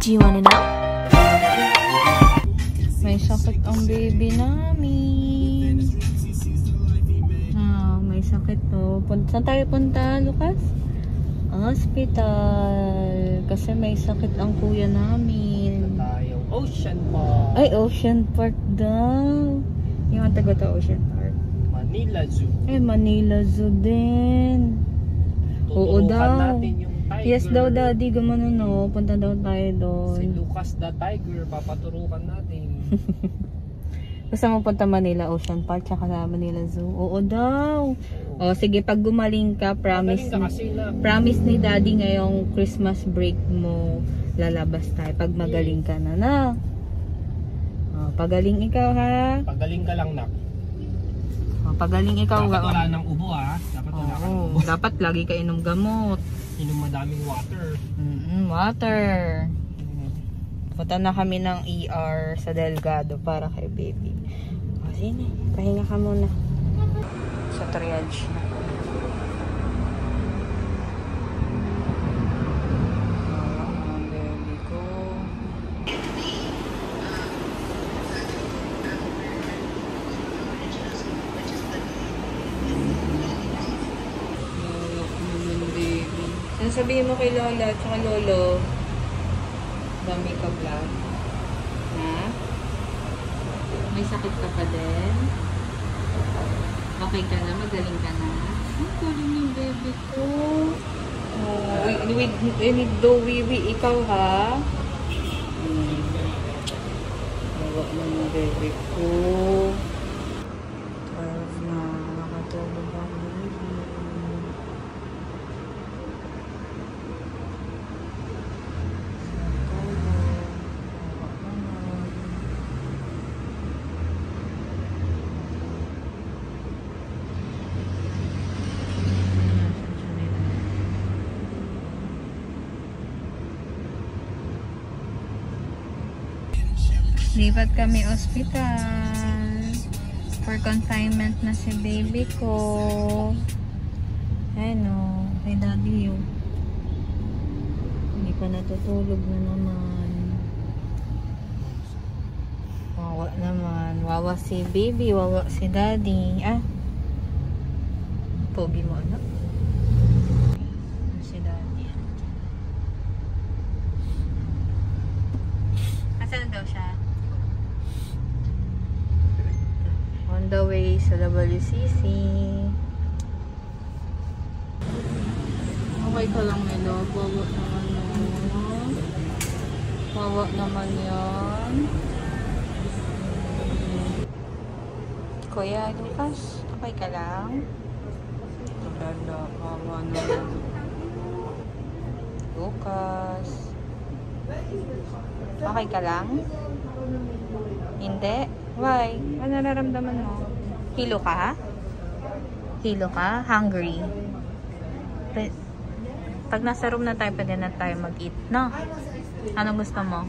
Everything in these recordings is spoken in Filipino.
Do you wanna know? May sakit ang baby namin. May sakit to. Saan tayo punta, Lucas? Hospital. Kasi may sakit ang kuya namin. Tayong Ocean Park. Ay, Ocean Park daw. Yung ang taga to, Ocean Park. Manila Zoo. Eh, Manila Zoo din. Oo daw. Natin yung tiger. Yes daw, daddy. Gumano no. Punta daw tayo doon. Si Lucas the Tiger. Papaturukan natin. Gusto mo punta Manila Ocean Park tsaka sa Manila Zoo? Oo daw. O sige, pag gumaling ka, promise ni daddy ngayong Christmas break mo, lalabas tayo. Pag magaling ka na. O, pagaling ikaw ha. Pagaling ka lang, nak. O, pagaling ikaw. Dapat wala ng ubo ha. Dapat wala ka ng ubo. Dapat lagi ka inom gamot. Inom madaming water. Water. Punta na kami ng ER sa Delgado para kay baby. O, sige, pahinga ka muna. Sa triage na. Ang baby ko. Sabihin mo kay Lola at Lolo, dami ka vlog. Ha? May sakit ka pa din? Okay ka na? Magaling ka na? Ang galing yung baby ko. Oh, we need do wiwi ikaw ha? Nawa na yung baby ko. 12 na. Nakatulog ang baby. Lipat kami ospital. For confinement na si baby ko. Ayun o. Kay daddy yun. Hindi pa natutulog na naman. Wawa naman. Wawa si baby. Wawa si daddy. Ah. Pogi mo anak. Si daddy. Asan daw siya? On the way sa WCC. Okay ka lang, Melo. Wawa naman yun. Wawa naman yan. Kuya, Lucas, okay ka lang? Lala, wawa naman. Lucas. Okay ka lang? Hindi? Why? Ano nararamdaman mo? Hilo ka, ha? Hilo ka? Hungry? Pag nasa room na tayo, pwede na tayo mag-eat, no? Ano gusto mo?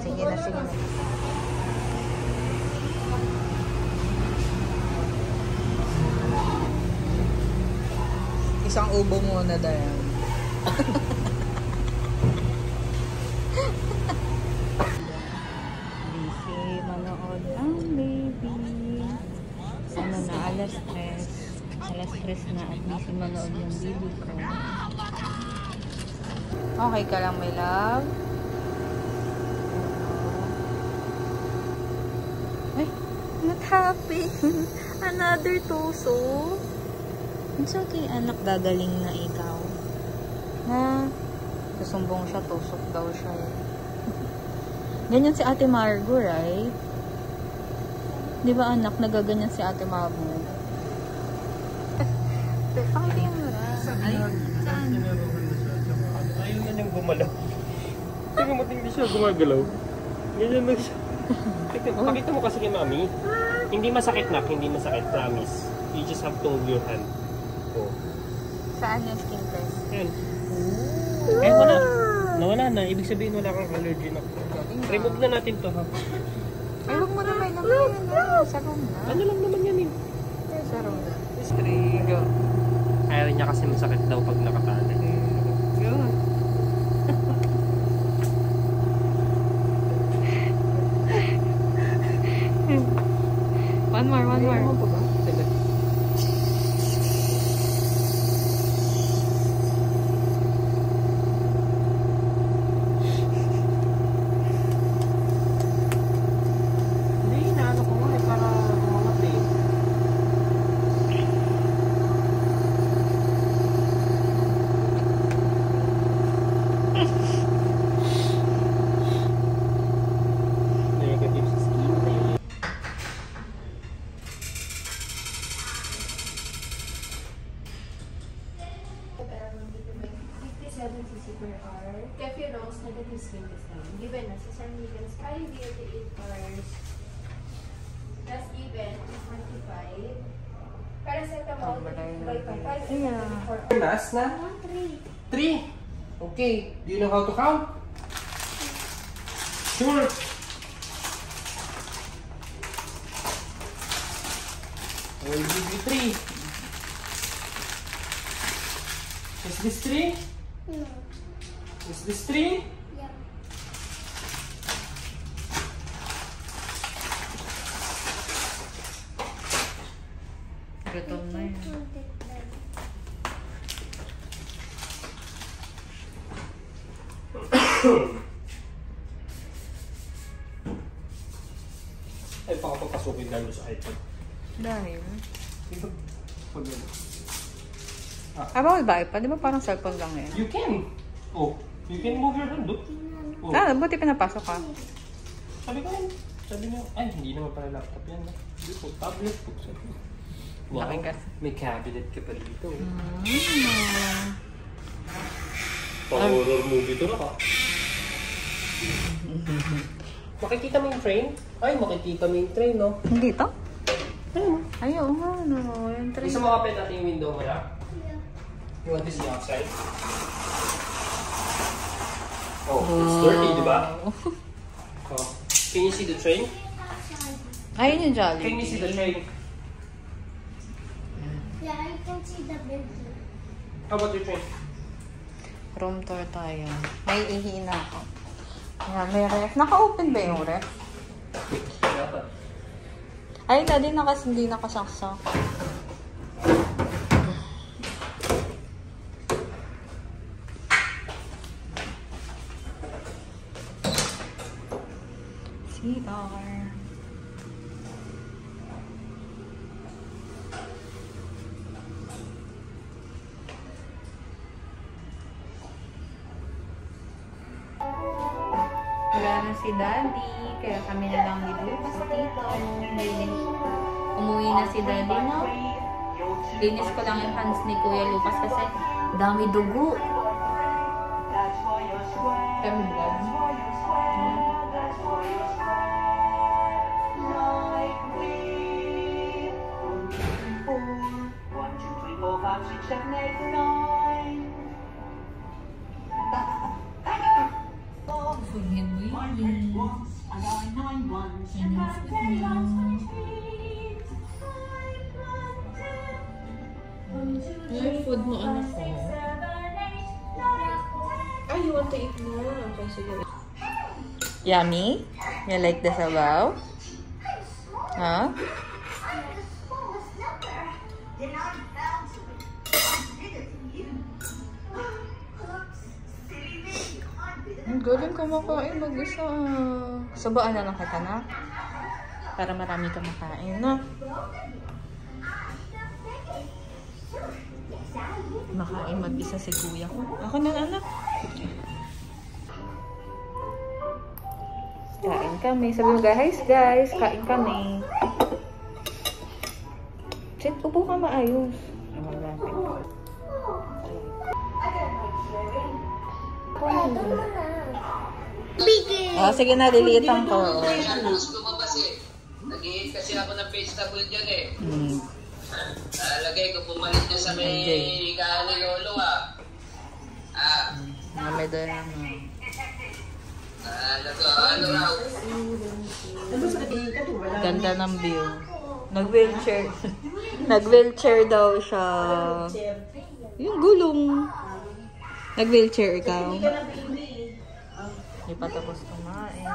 Sige na, sige na. Isang ubo muna, Dayan. Alas 3 na at busy manood yung baby ko. Okay ka lang, my love? Ay, what happened? Another tuso? It's okay, anak, gagaling na ikaw. Ha? Kasumbong siya, tusok daw siya. Ganyan si Ate Margo, right? Di ba anak, nagaganyan si Ate Margo? Pakitingin mo na. Ay, saan? Ayun na niyang gumalaw. Tingnan mo, hindi siya gumagalaw. Ganyan lang siya. Pakita mo kasi kay mami. Hindi masakit na, hindi masakit, promise. You just have to move your hand. Oh. Saan yung skin test? Yan. Eh, wala. Nawala na. Ibig sabihin wala kang allergy na. Remove na natin to, ha? Ay, huwag mo na may naman yan. Sa room na. Ano lang naman yan, eh? Sa room na. Strigo. Ayaw niya kasi masakit daw pag nakatali. Yun. cc per hour. Kefi Rose, negative skin test naman. Given na sa San Miguel Sky, 8 hours. Plus given, 45. Paracetamol, 5. Yeah. Last na? 3. Okay. Do you know how to count? Sure. I will give you 3. Is this 3? No. Is this 3? Yeah. Gutom na yun. Ay, pakapapasukin lang sa iPad. Dahil? Ito. Pag yun. Bawal ba iPad? Di ba parang cellphone lang yan? You can. Oh, you can move your hand. Oh. Buti pinapasok ka. Sabi ko yan. Sabi niyo, ay, hindi naman pala laptop yan. Hindi po, tablet po. Wow, Laki kasi. may cabinet ka pa dito. Mm. Pang-horror movie to na ka. Makikita mo yung train? Ay, makikita mo yung train, no? Hindi to? Ayun. Ay, oo nga, no. Yung train. Gusto mo kapit natin yung window mo na? You want to see outside? Oh, it's dirty, di ba? Oh. Can you see the train? Ayun yung Jollibee. Can you see the train? Yeah, I can see the building. How about your train? Room tour tayo. May ihina ako. Ayan, may ref. Naka-open ba yung ref? Dapat. Ay, hindi nakasaksak. CR. Wala na si Daddy, kaya kami na lang nilupas dito. Umuwi na si Daddy, no? Linis ko lang yung hands ni Kuya Lucas kasi dami dugo. Temblad. Forget me. Yung food mo, anak ko. Ah, you want to eat more? Okay, sige. Yummy? You like the sabaw? Huh? Ang galing kumakain mag-isa. Sabaan na lang kita na. Para marami ka makain, no? Makain mag-isa si kuya ko. Ako na, anak. Kain kami. Sabi mo, guys, kain kami. Sit, upo ka maayos. Oh, sige na, liliitan ko. Nag-i-hit kasi ako ng vegetable dyan eh. Lagay ko pumalit dyan sa may higaan ni Lolo May doon naman. Ano raw? Ganda ng view. Nag-wheelchair. Nag-wheelchair daw siya. Yung gulong. Nag-wheelchair ikaw. Hindi pa tapos kumain.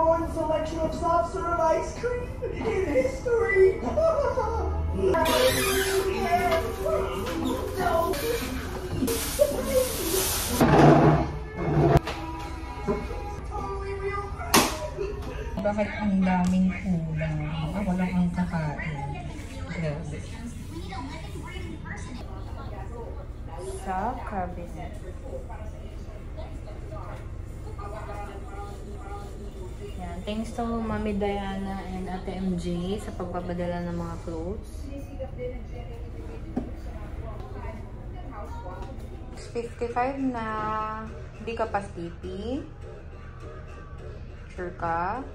One selection of soft serve ice cream in history. Bakit ang daming kulang? Ako lang ang kakain. Grabe. sa cabinet. Yan. Thanks to Mami Diana and Ate MJ sa pagpapadala ng mga clothes. 55 na. Hindi ka pa sleepy? Sure ka?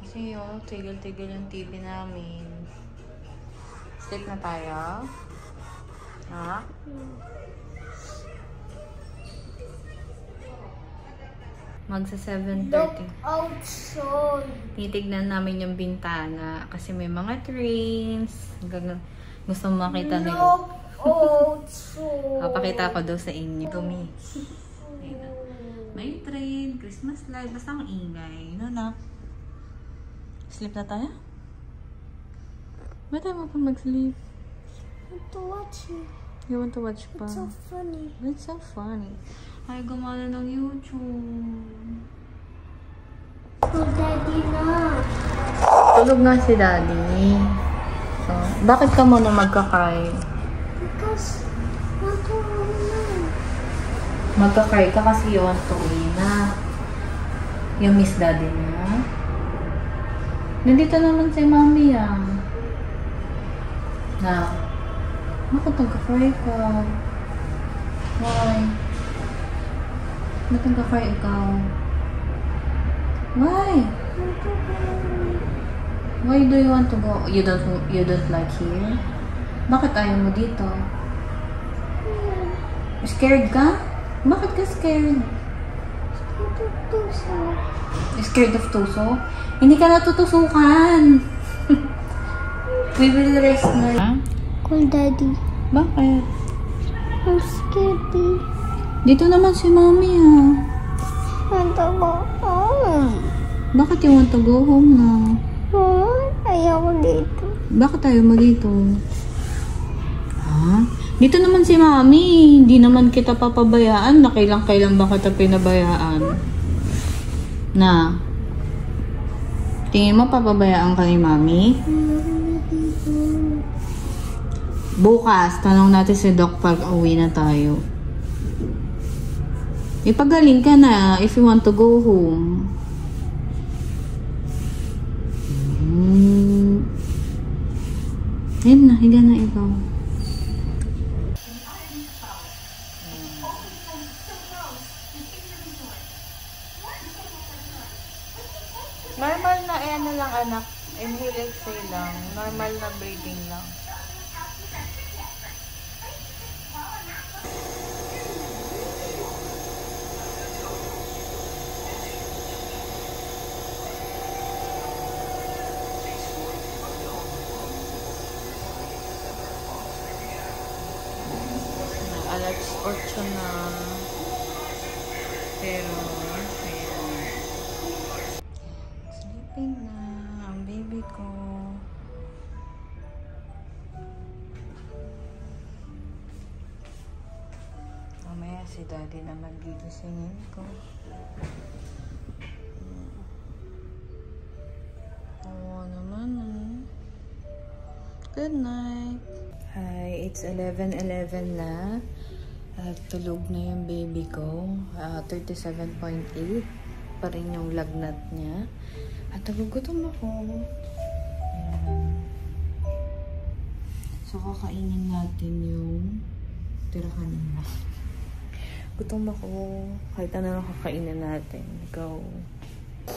Kasi yun, tigil-tigil yung TV namin. Sleep na tayo? Ha? Magsa 7:30. Look outside. Titignan namin yung bintana kasi may mga trains. Gusto mo makita nila. Look outside. Papakita ko daw sa inyo. Gumi. May train, Christmas light, basta ang ingay. No, na? Sleep na tayo? Ba't tayo mo pa mag-sleep? I want to watch it. You want to watch pa? It's so funny. It's so funny. Ay, gumana ng YouTube. Oh, Daddy na. Tulog na si Daddy. So, bakit ka muna magkakry? Because, matulog na. Magkakry ka kasi you want to uwi na. You miss Daddy na. Nandito naman si Mami Na, bakit nagkakry ka? Why? Ba't nagkakry ikaw? Why? Why do you want to go? You don't like here? Bakit ayaw mo dito? Scared ka? Bakit ka scared? Scared of tuso? Hindi ka natutusukan. We will rest na. Call Daddy. Bakit? I'm scared. Dito naman si Mommy Want to go home. Bakit you want to go home na? Ayaw dito. Bakit tayo mo dito? Ha? Dito naman si Mami. Hindi naman kita papabayaan. Kailan ba kita pinabayaan? Na? Tingin mo papabayaan ka ni Mami? Bukas, tanong natin si Doc pag uwi na tayo. Ipagaling ka na if you want to go home. Higa na ikaw. Normal na, ano lang anak. Inhale, exhale lang. Normal na breathing lang. Alas 8 na. Pero, ayan. Sleeping na ang baby ko. Mamaya si Daddy naman gigisingin ko. Oo naman. Good night. Hi, it's 11:11 na. Tulog na yung baby ko. 37.8 pa rin yung lagnat niya. At nagugutom ako. Ayan. So, kakainin natin yung tira kanina. Gutom ako. Kahit ano lang kakainin natin. Go. 6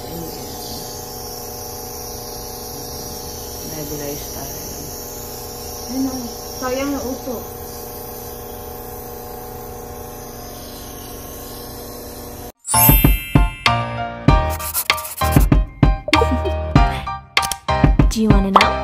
a.m. Baby lifestyle. Ano? Sayang na uso. Do you want to know?